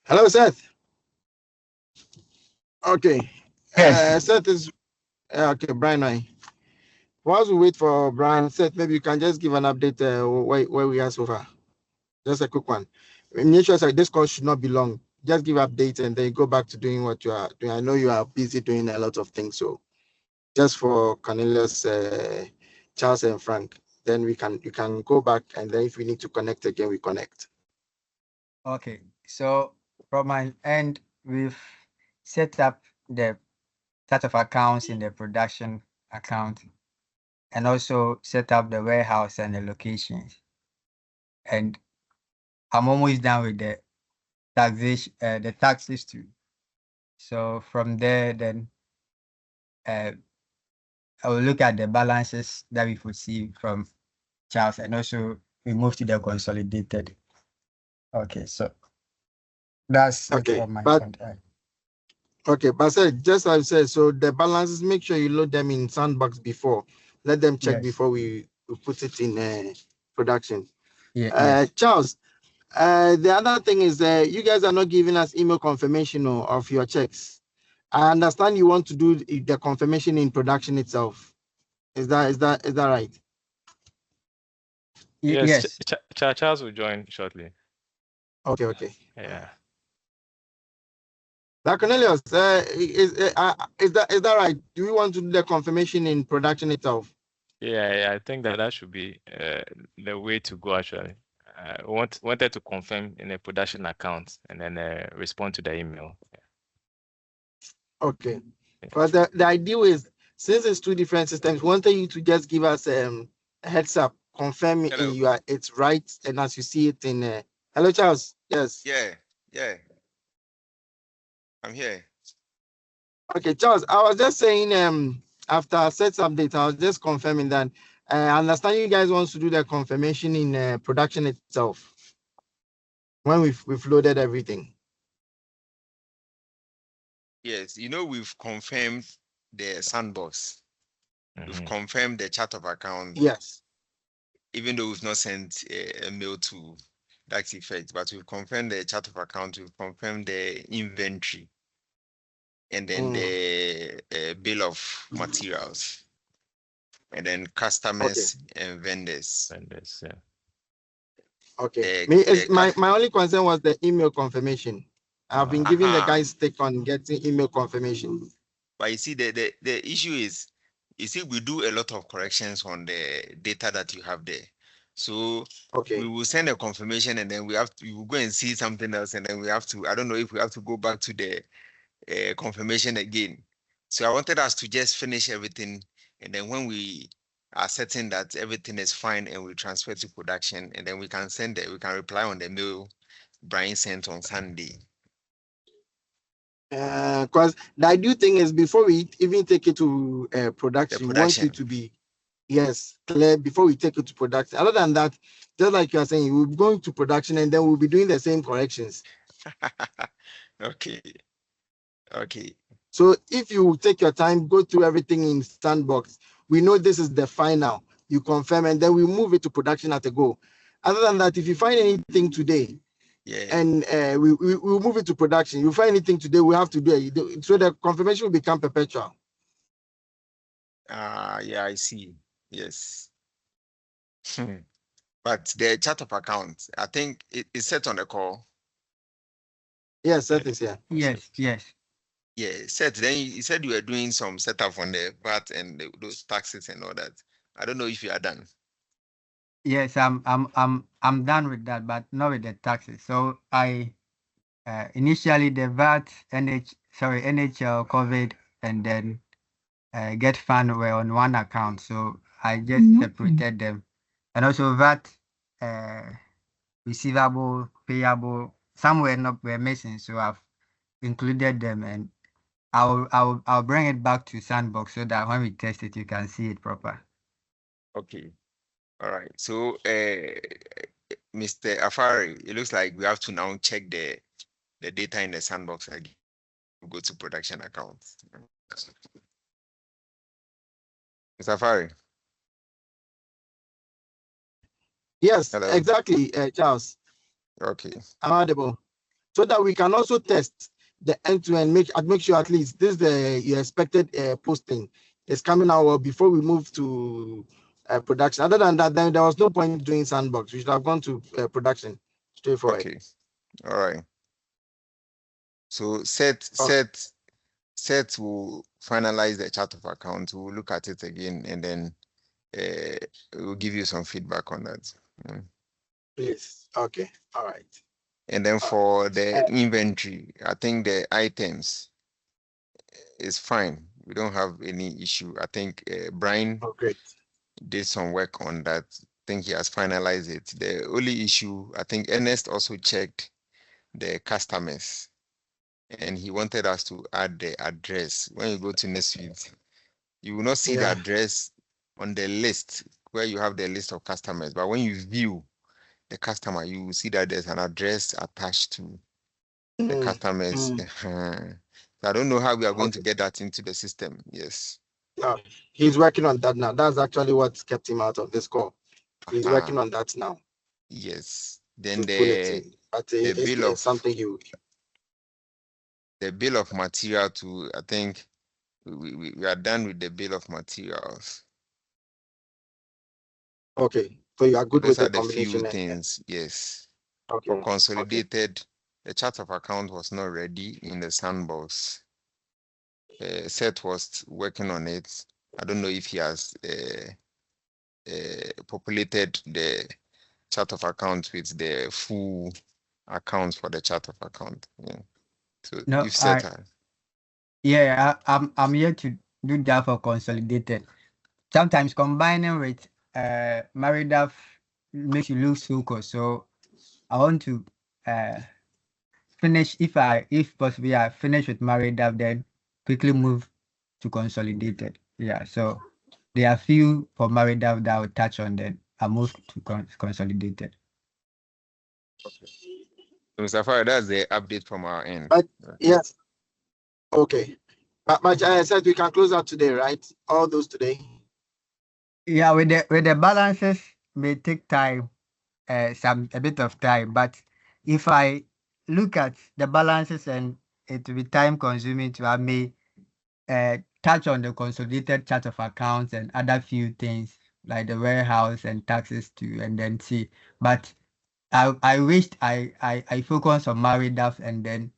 Hello, Seth. Okay. Yes. Seth is okay. Brian, whilst we wait for Brian, Seth, maybe you can just give an update where we are so far. Just a quick one. Make sure that this call should not be long. Just give updates and then go back to doing what you are doing. I know you are busy doing a lot of things, so just for Cornelius, Charles, and Frank, then you can go back, and then if we need to connect again, we connect. Okay. So from my end, we've set up the chart of accounts in the production account and also set up the warehouse and the locations. And I'm almost done with the taxation, the taxes too. So from there, then uh, I will look at the balances that we foresee from Charles and also we move to the consolidated. Okay, so that's it Okay, from my but front end. okay, but said just as I said, so the balances, make sure you load them in Sandbox before. Let them check Yes. before we put it in production. Yeah, yes. Charles, the other thing is you guys are not giving us email confirmation of your checks. I understand you want to do the confirmation in production itself. Is that right? Yes, Yes. Charles will join shortly. Okay. Yeah. Now, Cornelius, is that right? Do you want to do the confirmation in production itself? Yeah, I think that should be the way to go actually. Wanted to confirm in a production account and then respond to the email. Okay. Because the idea is, since it's two different systems, we wanted you to just give us a heads up, confirm Hello. it's right, and as you see it in. Hello, Charles. Yes. Yeah. I'm here. Okay, Charles. I was just saying. After I set update, I was just confirming that. I understand you guys want to do the confirmation in production itself when we've loaded everything. Yes, we've confirmed the sandbox. We've Mhm. confirmed the chart of account, Yes. even though we've not sent a mail to that effect, but we've confirmed the chart of account, we've confirmed the inventory, and then the bill of materials, and then Okay. customers and vendors. And this, Okay. The, Me, the, my only concern was the email confirmation. I've been giving the aha. guys stick on getting email confirmation. But you see, the issue is, we do a lot of corrections on the data that you have there. So Okay. we will send a confirmation and then we will go and see something else. And then I don't know if we have to go back to the confirmation again. So I wanted us to just finish everything. And then when we are certain that everything is fine and we transfer to production, and then we can reply on the mail Brian sent on Sunday. Because the ideal thing is before we even take it to The production, we want you production. to be clear before we take it to production. Other than that, just like you are saying, we're going to production and then we'll be doing the same corrections. Okay. So if you take your time, go through everything in Sandbox, we know this is the final. You confirm and then we move it to production at a go. Other than that, if you find anything today, Yeah. and we'll move it to production. You find anything today, we have to do it. So the confirmation will become perpetual. Yeah, I see. Yes. But the chart of accounts, I think it's set on the call. Yes, that is here. Yes. Yeah, set. Then you said you were doing some setup on the VAT and those taxes and all that. I don't know if you are done. Yes, I'm done with that, but not with the taxes. So I initially the VAT, NHL covered, and then Get Fund were on one account. So I just separated them, and also VAT receivable, payable. Some were missing, so I've included them, and I'll bring it back to Sandbox so that when we test it, you can see it proper. Okay. All right. So, Mr. Afari, it looks like we have to now check the data in the sandbox again. We go to production accounts. Mr. Afari. Yes, Hello. exactly, Charles. Okay. I'm audible. so that we can also test the end-to-end, make sure at least this your expected posting is coming out well before we move to production. Other than that, then there was no point doing sandbox. We should have gone to production straightforward. Okay. All right. So Seth will finalize the chart of accounts. We'll look at it again, and then we'll give you some feedback on that. Please. Okay. All right. And then for the inventory, I think the items is fine. We don't have any issue. I think Brian did some work on that. I think he has finalized it. The only issue, I think Ernest also checked the customers, and he wanted us to add the address. When you go to NetSuite, you will not see the address on the list where you have the list of customers, but when you view the customer, you will see that there's an address attached to the customers. So I don't know how we are going to get that into the system. Yes. He's working on that now. That's actually what kept him out of this call. He's working on that now. Yes. Then the bill of something you. The bill of material too. I think we are done with the bill of materials. Okay, so you are good Those with are the the few combination. things. Yes. Okay. For consolidated, the chart of account was not ready in the sandbox. Seth was working on it. I don't know if he has populated the chart of account with the full accounts for the chart of account. Yeah. So No, if Seth I'm here to do that for consolidated. Sometimes combining with Maridav makes you lose focus. So I want to finish, if possible, finish with Maridav, then quickly move to consolidated. Yeah, so there are few for Maridav that I will touch on, then I move to consolidated. Mr. Farah, that's the update from our end. But yes. Okay. But I said we can close out today, right? All those today. Yeah, with the balances may take time, a bit of time, but if I look at the balances and it will be time consuming to I may touch on the consolidated chart of accounts and other few things like the warehouse and taxes too, and then see. But I wished I focus on Maridav and then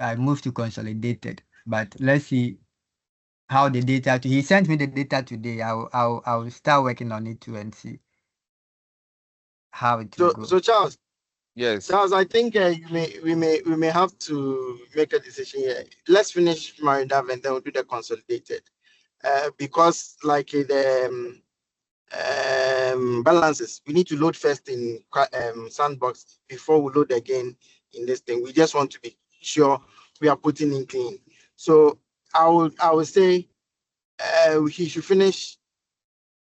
I moved to consolidated. But let's see how the data. He sent me the data today. I'll start working on it too and see how it will go. So Charles. Yes. Charles, I think we may have to make a decision here. Let's finish Maridav and then we'll do the consolidated. Because like the balances, we need to load first in Sandbox before we load again in this thing. We just want to be sure we are putting in clean. So I would say he should finish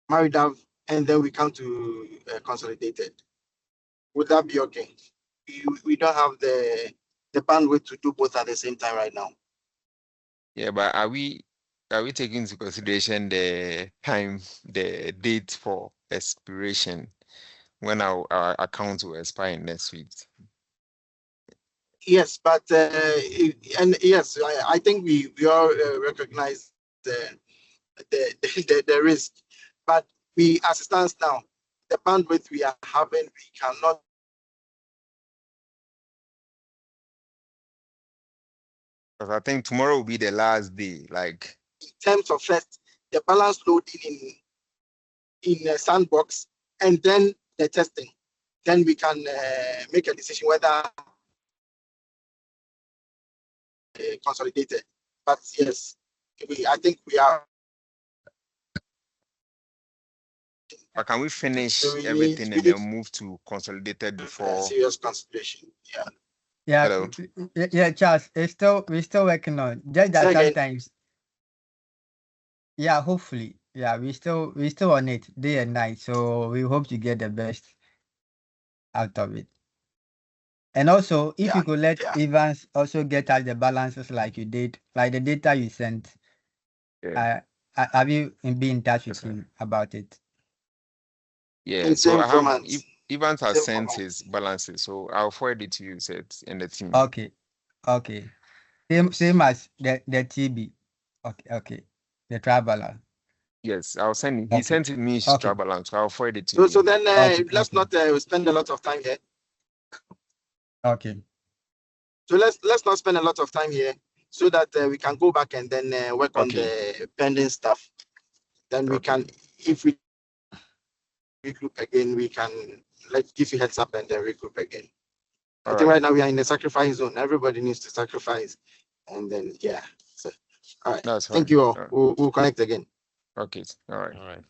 Maridav and then we come to consolidated. Would that be okay? We don't have the bandwidth to do both at the same time right now. Yeah, but are we taking into consideration the time, the date for expiration when our account will expire next week? Yes, but and yes, I think we all recognize the risk, but as it stands now, the bandwidth we are having, we cannot. Because I think tomorrow will be the last day. Like in terms of first the balance loading in a Sandbox and then the testing, then we can make a decision whether consolidated. But yes, I think we are. But can we finish everything and then move to consolidated before serious consideration? Yeah. Yeah, Hello. Yeah, Charles. We're still working on. Just that sometimes. Yeah, hopefully. Yeah, we still on it day and night. So we hope to get the best out of it. And also, if you could let Evans also get out the balances like you did, like the data you sent. Yeah. Have you been in touch with him about it? Yeah. So I have Evans has Same sent format. his balances, so I'll forward it to you, Seth, and the team. Okay. Okay. Same as the TB. Okay. The traveler. Yes, I'll send him. He Okay. sent me his Okay. balance, so I'll forward it to So you. then Okay. let's Okay. not spend a lot of time here. Okay. So let's not spend a lot of time here, so that we can go back and then work on Okay. the pending stuff. Then we Okay. can, if we regroup again, we can give you heads up and then regroup again. I All think right. right now we are in the sacrifice zone. Everybody needs to sacrifice, and then yeah. So all right. That's Thank fine. you all. All right. We'll connect again. Okay. All right. All right.